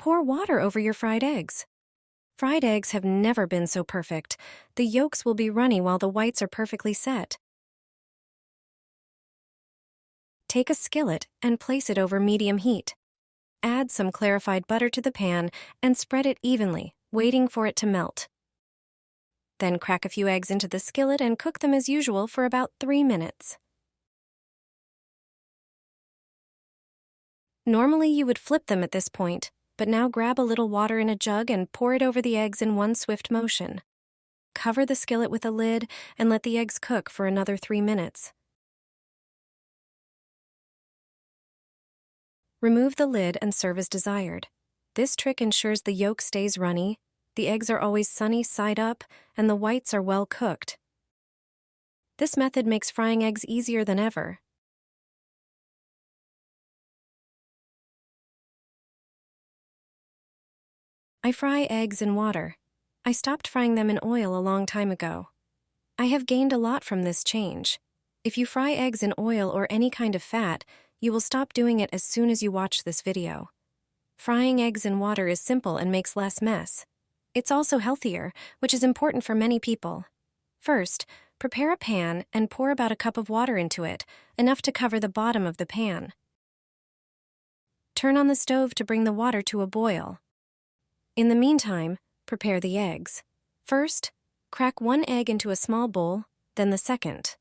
Pour water over your fried eggs. Fried eggs have never been so perfect. The yolks will be runny while the whites are perfectly set. Take a skillet and place it over medium heat. Add some clarified butter to the pan and spread it evenly, waiting for it to melt. Then crack a few eggs into the skillet and cook them as usual for about 3 minutes. Normally you would flip them at this point, but now grab a little water in a jug and pour it over the eggs in one swift motion. Cover the skillet with a lid and let the eggs cook for another 3 minutes. Remove the lid and serve as desired. This trick ensures the yolk stays runny, the eggs are always sunny side up, and the whites are well cooked. This method makes frying eggs easier than ever. I fry eggs in water. I stopped frying them in oil a long time ago. I have gained a lot from this change. If you fry eggs in oil or any kind of fat, you will stop doing it as soon as you watch this video. Frying eggs in water is simple and makes less mess. It's also healthier, which is important for many people. First, prepare a pan and pour about a cup of water into it, enough to cover the bottom of the pan. Turn on the stove to bring the water to a boil. In the meantime, prepare the eggs. First, crack 1 egg into a small bowl, then the second.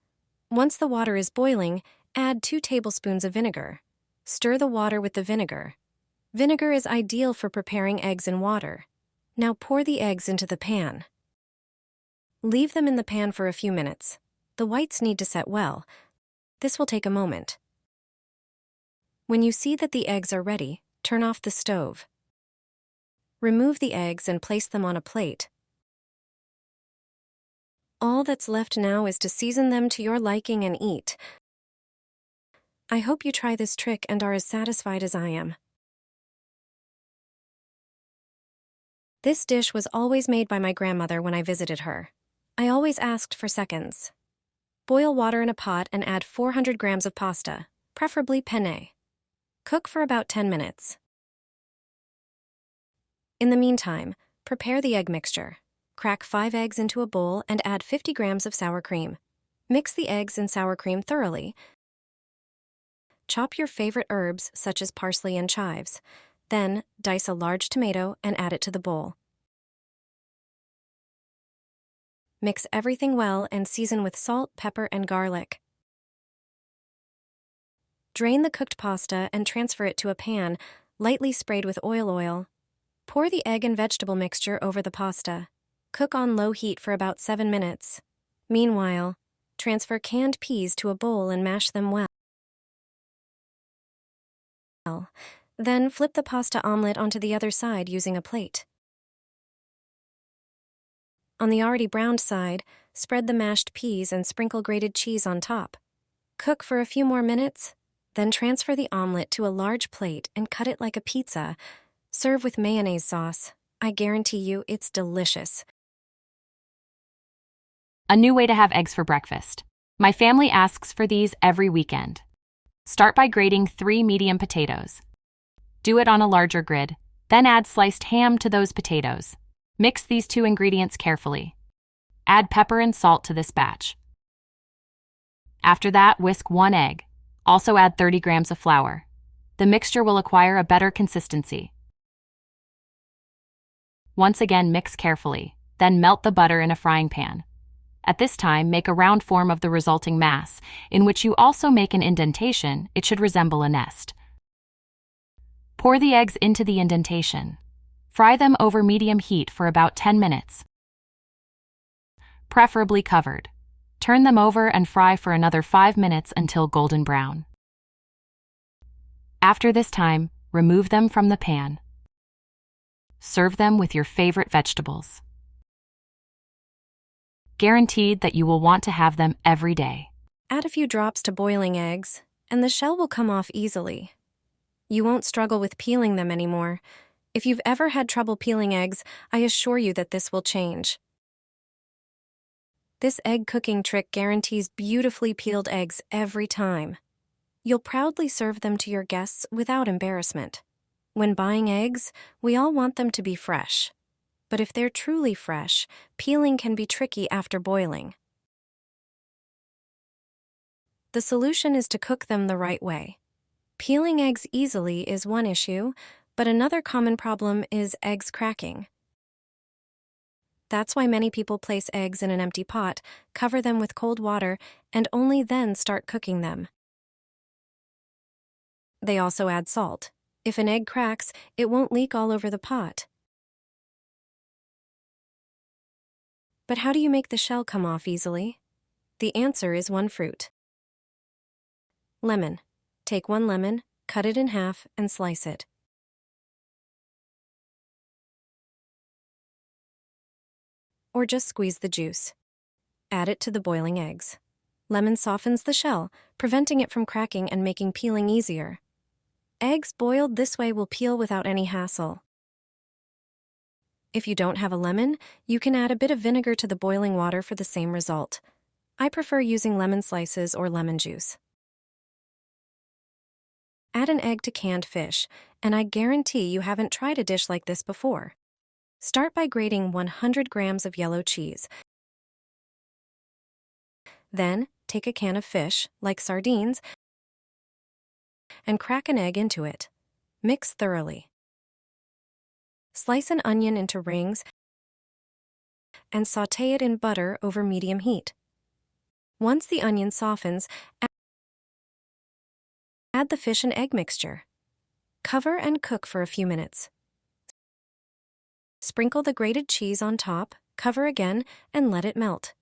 Once the water is boiling, add 2 tablespoons of vinegar. Stir the water with the vinegar. Vinegar is ideal for preparing eggs in water. Now pour the eggs into the pan. Leave them in the pan for a few minutes. The whites need to set well. This will take a moment. When you see that the eggs are ready, turn off the stove. Remove the eggs and place them on a plate. All that's left now is to season them to your liking and eat. I hope you try this trick and are as satisfied as I am. This dish was always made by my grandmother when I visited her. I always asked for seconds. Boil water in a pot and add 400 grams of pasta, preferably penne. Cook for about 10 minutes. In the meantime, prepare the egg mixture. Crack 5 eggs into a bowl and add 50 grams of sour cream. Mix the eggs and sour cream thoroughly. Chop your favorite herbs such as parsley and chives. Then, dice a large tomato and add it to the bowl. Mix everything well and season with salt, pepper, and garlic. Drain the cooked pasta and transfer it to a pan, lightly sprayed with oil. Pour the egg and vegetable mixture over the pasta. Cook on low heat for about 7 minutes. Meanwhile, transfer canned peas to a bowl and mash them well. Then flip the pasta omelette onto the other side using a plate. On the already browned side, spread the mashed peas and sprinkle grated cheese on top. Cook for a few more minutes, then transfer the omelette to a large plate and cut it like a pizza. Serve with mayonnaise sauce. I guarantee you it's delicious. A new way to have eggs for breakfast. My family asks for these every weekend. Start by grating 3 medium potatoes. Do it on a larger grid, then add sliced ham to those potatoes. Mix these 2 ingredients carefully. Add pepper and salt to this batch. After that, whisk 1 egg. Also add 30 grams of flour. The mixture will acquire a better consistency. Once again, mix carefully, then melt the butter in a frying pan. At this time, make a round form of the resulting mass, in which you also make an indentation. It should resemble a nest. Pour the eggs into the indentation. Fry them over medium heat for about 10 minutes. Preferably covered. Turn them over and fry for another 5 minutes until golden brown. After this time, remove them from the pan. Serve them with your favorite vegetables. Guaranteed that you will want to have them every day. Add a few drops to boiling eggs, and the shell will come off easily. You won't struggle with peeling them anymore. If you've ever had trouble peeling eggs, I assure you that this will change. This egg cooking trick guarantees beautifully peeled eggs every time. You'll proudly serve them to your guests without embarrassment. When buying eggs, we all want them to be fresh. But if they're truly fresh, peeling can be tricky after boiling. The solution is to cook them the right way. Peeling eggs easily is one issue, but another common problem is eggs cracking. That's why many people place eggs in an empty pot, cover them with cold water, and only then start cooking them. They also add salt. If an egg cracks, it won't leak all over the pot. But how do you make the shell come off easily? The answer is one fruit. Lemon. Take one lemon, cut it in half, and slice it. Or just squeeze the juice. Add it to the boiling eggs. Lemon softens the shell, preventing it from cracking and making peeling easier. Eggs boiled this way will peel without any hassle. If you don't have a lemon, you can add a bit of vinegar to the boiling water for the same result. I prefer using lemon slices or lemon juice. Add an egg to canned fish, and I guarantee you haven't tried a dish like this before. Start by grating 100 grams of yellow cheese. Then, take a can of fish, like sardines, and crack an egg into it. Mix thoroughly. Slice an onion into rings and sauté it in butter over medium heat. Once the onion softens, add the fish and egg mixture. Cover and cook for a few minutes. Sprinkle the grated cheese on top, cover again, and let it melt.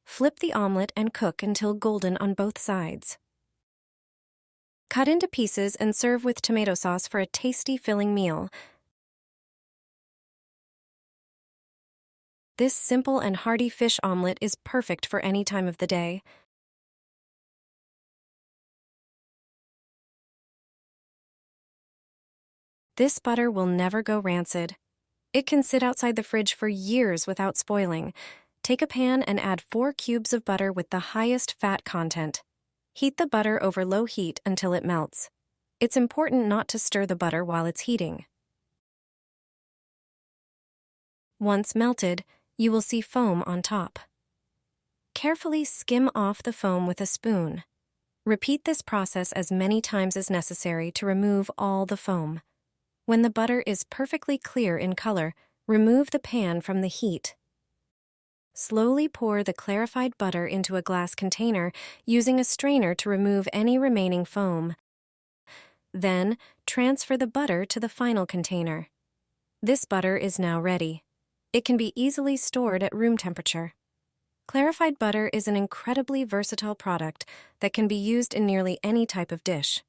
Flip the omelette and cook until golden on both sides. Cut into pieces and serve with tomato sauce for a tasty, filling meal. This simple and hearty fish omelette is perfect for any time of the day. This butter will never go rancid. It can sit outside the fridge for years without spoiling. Take a pan and add 4 cubes of butter with the highest fat content. Heat the butter over low heat until it melts. It's important not to stir the butter while it's heating. Once melted, you will see foam on top. Carefully skim off the foam with a spoon. Repeat this process as many times as necessary to remove all the foam. When the butter is perfectly clear in color, remove the pan from the heat. Slowly pour the clarified butter into a glass container using a strainer to remove any remaining foam. Then, transfer the butter to the final container. This butter is now ready. It can be easily stored at room temperature. Clarified butter is an incredibly versatile product that can be used in nearly any type of dish.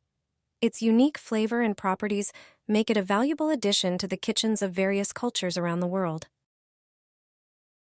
Its unique flavor and properties make it a valuable addition to the kitchens of various cultures around the world.